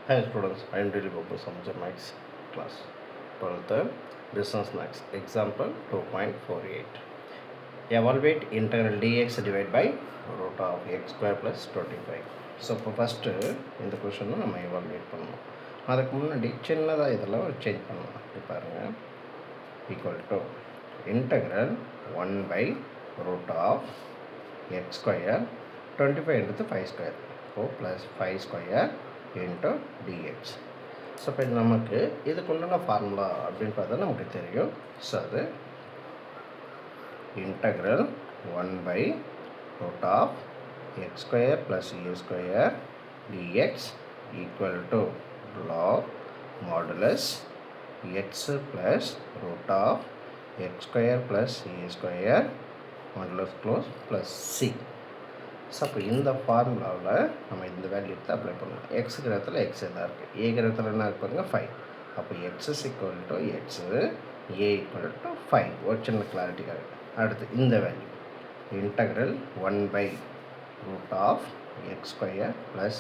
Hi students, I am Dilip Babu, Samajja Max class 12th Business Max example 2.48. Evaluate integral dx divided by root of x square plus 25. So இப்போ first இந்த கொஷனை நம்ம evaluate பண்ணணும். அதுக்கு முன்னாடி சின்னதாக இதில் ஒரு சேஞ்ச் பண்ணணும். இப்போ பாருங்கள், equal to integral 1 by root of x square 25 into 5 square. இப்போ plus 5 square into dx. So இப்போ இது நமக்கு இதுக்கு உண்டான ஃபார்முலா அப்படின்னு பார்த்தா நமக்கு தெரியும். ஸோ அது integral 1 by root of x square plus a square dx equal to log modulus x plus root of x square plus a square modulus close plus c. So அப்போ இந்த ஃபார்முலாவில் நம்ம இந்த வேல்யூ எடுத்து அப்ளை பண்ணலாம். எக்ஸுக்கு இடத்துல எக்ஸ் தான் இருக்குது, ஏ இடத்துல என்ன இருக்கு பாருங்க 5. அப்போ X is equal to x, A equal to 5. ஒரு சின்ன கிளாரிட்டிக்காக. அடுத்து இந்த value integral 1 by root of x square plus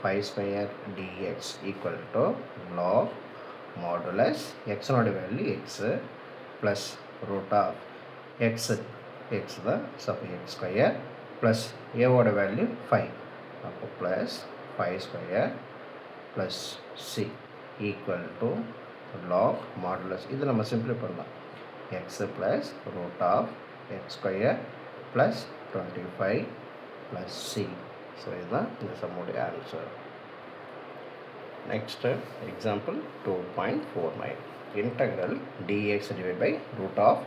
5 square dx equal to log modulus x-நோட value x plus root of x தான். ஸோ அப்போ x square plus a-ஓட value 5. அப்போ plus 5 square plus c equal to log modulus. இது நம்ம சிம்பிளை பண்ணலாம். x plus root of x square plus 25 plus c. So இதுதான் இந்த சம்முடைய answer. Next example 2.49. Integral dx divided by root of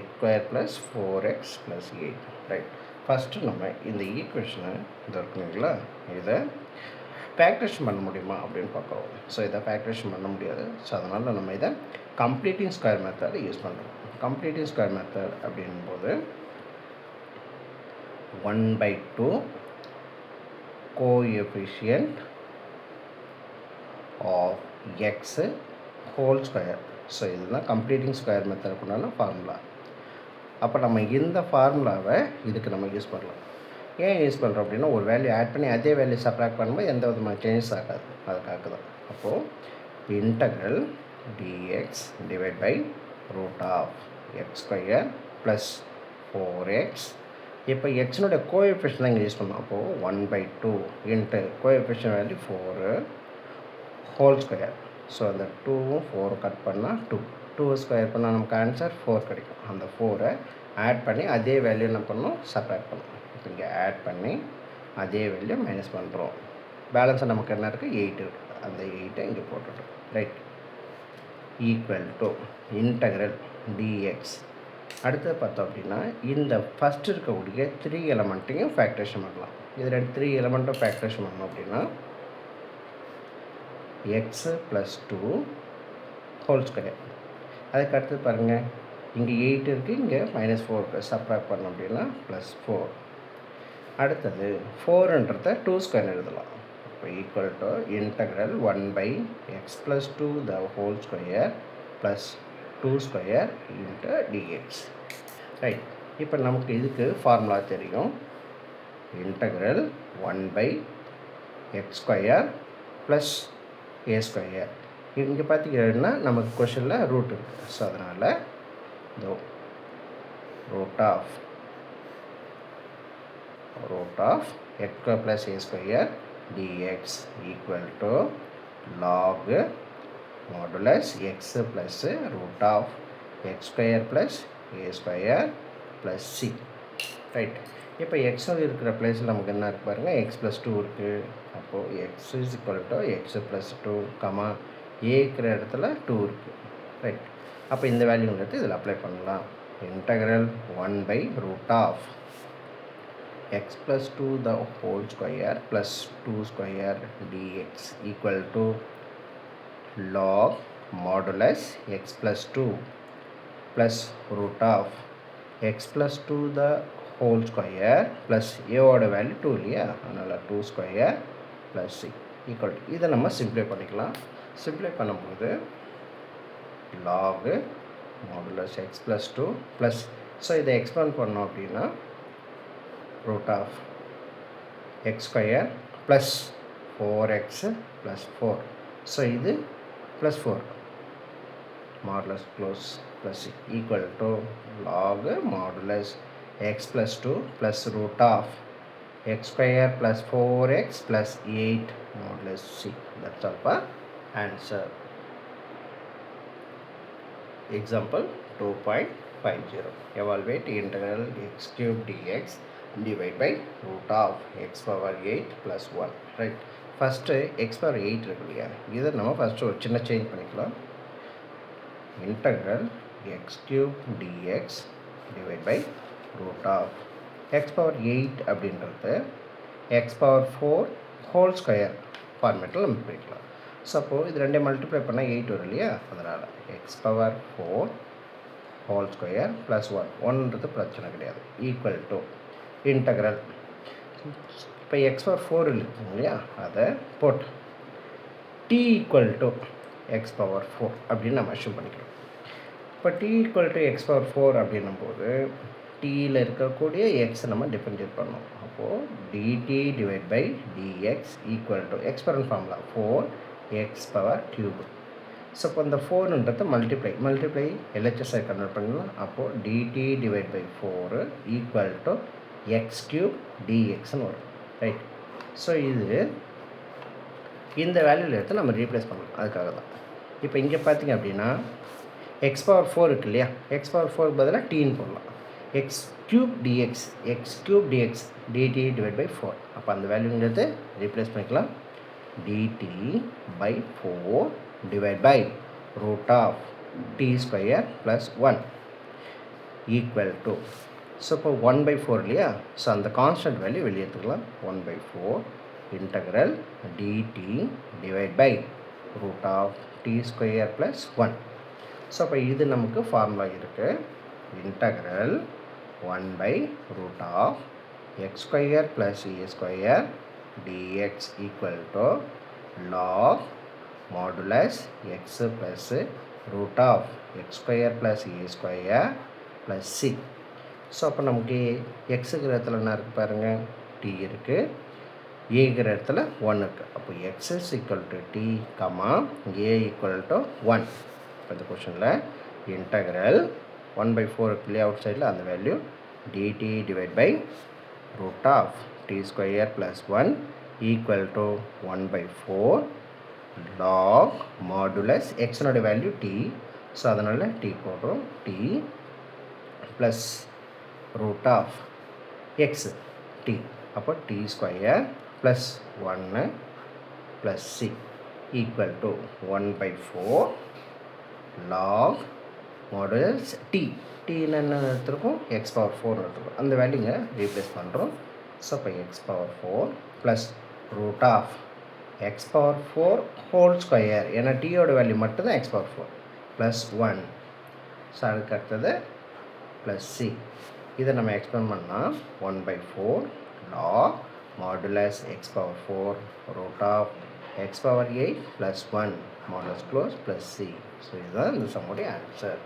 x square plus 4x plus 8. Right, first நம்ம இந்த ஈக்குவேஷனை இது இருக்குங்களா, இதை ஃபேக்டரேஷன் பண்ண முடியுமா அப்படின்னு பார்க்குறோம். ஸோ இதை ஃபேக்டரேஷன் பண்ண முடியாது. ஸோ அதனால் நம்ம இதை கம்ப்ளீட்டிங் ஸ்கொயர் மெத்தட் யூஸ் பண்ணுறோம். கம்ப்ளீட்டிங் ஸ்கொயர் மெத்தட் அப்படின்போது 1 by 2 coefficient of x whole square. So இதுதான் கம்ப்ளீட்டிங் ஸ்கொயர் மெத்தடுக்குண்டான ஃபார்முலா. அப்போ நம்ம இந்த ஃபார்முலாவை இதுக்கு நம்ம யூஸ் பண்ணலாம். ஏன் யூஸ் பண்ணுறோம் அப்படின்னா, ஒரு வேல்யூ ஆட் பண்ணி அதே வேல்யூ சப்ராக்ட் பண்ணும்போது எந்த விதமான சேஞ்சஸ் ஆகாது, அதுக்காக தான். அப்போது integral d x divide by root of x square plus 4x. இப்போ எக்ஸினுடைய கோஎஃபிஷியன்ட் தான் இங்கே யூஸ் பண்ணோம். அப்போது 1 by 2 into coefficient value 4 whole square. So அந்த 2வும் 4 கட் பண்ணால் 2 ஸ்கொயர் பண்ணால் நமக்கு ஆன்சர் 4 கிடைக்கும். அந்த 4-ஐ ஆட் பண்ணி அதே வேல்யூ என்ன பண்ணணும், சப்ராக்ட் பண்ணணும். இப்போ இங்கே ஆட் பண்ணி அதே வேல்யூ மைனஸ் பண்ணுறோம். பேலன்ஸை நமக்கு என்ன இருக்குது, 8 இருக்குது. அந்த 8-ஐ இங்கே போட்டுட்டோம். Right, equal to integral dx. அடுத்தது பார்த்தோம் அப்படின்னா, இந்த ஃபஸ்ட் இருக்கக்கூடிய 3 எலமெண்ட்டையும் ஃபேக்டரேஷன் பண்ணலாம். இதில் 3 எலமெண்ட்டும் ஃபேக்டரேஷன் பண்ணோம் அப்படின்னா எக்ஸ் ப்ளஸ் 2 ஹோல் ஸ்கொயர். அதுக்கு அடுத்து பாருங்கள், இங்கே 8 இருக்குது, இங்கே -4 சப்ராக்ட் பண்ணோம் அப்படின்னா +4. அடுத்தது 4ன்றத 2 ஸ்கொயர் எழுதலாம். இப்போ equal to integral 1 by x plus 2 the whole square plus 2 square into dx. Right, இப்போ நமக்கு இதுக்கு ஃபார்முலா தெரியும். Integral 1 by x square plus a square. இங்கே பார்த்தீங்கன்னா நமக்கு கொஷனில் ரூட் இருக்குது. ஸோ அதனால் இதோ root of x square plus a square dx equal to log modulus x plus root of x square plus a square plus c. Right, இப்போ X இருக்கிற பிளேஸில் நமக்கு என்ன இருக்குது பாருங்கள், x plus 2 இருக்குது. அப்போது x is equal to x plus 2, comma a இருக்கிற இடத்துல 2 இருக்குது. ரைட், அப்போ இந்த வேல்யூ எடுத்து இதில் அப்ளை பண்ணலாம். Integral 1 by root of x plus 2 the whole square plus 2 square dx equal to log modulus x plus 2 plus root of x plus 2 the whole square plus a-ஓட value 2 இல்லையா, அதனால் 2 square plus c equal to. இதை நம்ம சிம்ப்ளை பண்ணிக்கலாம். சிம்ப்ளை பண்ணும்போது log modulus x plus 2 plus, so இதை expand பண்ணோம் அப்படின்னா root of x square plus 4x plus 4. So இது plus 4 modulus close plus equal to log modulus x plus 2 plus root of x square plus 4x plus 8 modulus c. That's all for answer. Example 2.50. Evaluate integral x cube dx divided by root of x power 8 plus 1. Right. First x power 8 இருக்கு இல்லையா, இதை நம்ம first ஒரு சின்ன change பண்ணிக்கலாம். Integral x cube dx divided by root of x power 8 அப்படின்றது x power 4 whole square ஃபார்மேட்டில் நம்ம பிரிக்கலாம். ஸோ அப்போது இது ரெண்டே மல்டிப்ளை பண்ணால் 8 வரும் இல்லையா, அதனால் x power 4 whole square plus 1ன்றது பிரச்சனை கிடையாது, ஈக்குவல் டு இன்டகிரல். இப்போ எக்ஸ் பவர் 4 இருக்குங்க இல்லையா, அதை போட்டு t equal to x power 4 அப்படின்னு நம்ம அஷ்யூம் பண்ணிக்கிறோம். இப்போ t equal to x power 4 அப்படின்னும் போது டியில் இருக்கக்கூடிய எக்ஸை நம்ம டிஃபரன்ஷியேட் பண்ணோம். அப்போது dt divide by dx equal to exponent formula 4x power cube. So இப்போ இந்த 4ன்றது மல்டிப்ளை எல்ஹெச்எஸ்ஐ கன்வெர்ட் பண்ணலாம். அப்போது dt divide by 4 equal to x cube டிஎக்ஸ்னு வரும். ரைட். ஸோ இது இந்த வேல்யூவில் எடுத்து நம்ம ரீப்ளேஸ் பண்ணலாம், அதுக்காக தான். இப்போ இங்கே பார்த்தீங்க அப்படின்னா எக்ஸ் பவர் 4 இருக்கு இல்லையா, எக்ஸ் பவர் 4 பதிலாக டீன்னு போடலாம். X cube d x d t divide by 4. அப்போ அந்த வேல்யூங்கிறது ரீப்ளேஸ் பண்ணிக்கலாம். dt by 4 divided by root of t square plus 1 equal to, so இப்போ 1 by 4 இல்லையா, ஸோ அந்த கான்ஸ்டன்ட் வேல்யூ வெளியே எடுத்துக்கலாம். 1 by 4 integral dt divided by root of t square plus 1. So அப்போ இது நமக்கு ஃபார்முலா இருக்குது. integral 1 by root of x square plus a square dx equal to log modulus x plus root of x square plus a square plus c. So அப்போ நமக்கு எக்ஸுங்கிற இடத்துல என்ன இருக்குது பாருங்கள், t இருக்குது, ஏங்கிற இடத்துல 1 இருக்குது. அப்போ x is equal to t, a equal to 1. இப்போ இந்த கொஷனில் இன்டகிரல் 1 by 4 இருக்கு இல்லையா அவுட் சைடில், அந்த value dt divide by root of t square plus 1 equal to 1 by 4 log modulus x நோட வேல்யூ t, ஸோ அதனால் t போடுறோம், t plus root of x t, அப்போ t square plus 1 plus c equal to 1 by 4 log modulus t. டீன்னு என்ன எடுத்துருக்கோம், X power 4 எடுத்துருக்கோம், அந்த வேல்யூங்க ரீப்ளேஸ் பண்ணுறோம். ஸோ இப்போ x power 4 plus root of x power 4 whole square, ஏன்னா டீயோட வேல்யூ மட்டும்தான் எக்ஸ் பவர் 4 ப்ளஸ் 1. ஸோ அதுக்கு அடுத்தது ப்ளஸ் சி. இதை நம்ம எக்ஸ்பிளைன் பண்ணால் 1 by 4 log modulus x power 4 root of x power 8 plus 1 modulus close plus c. So இதுதான் இந்த சம்முடைய ஆன்சர்.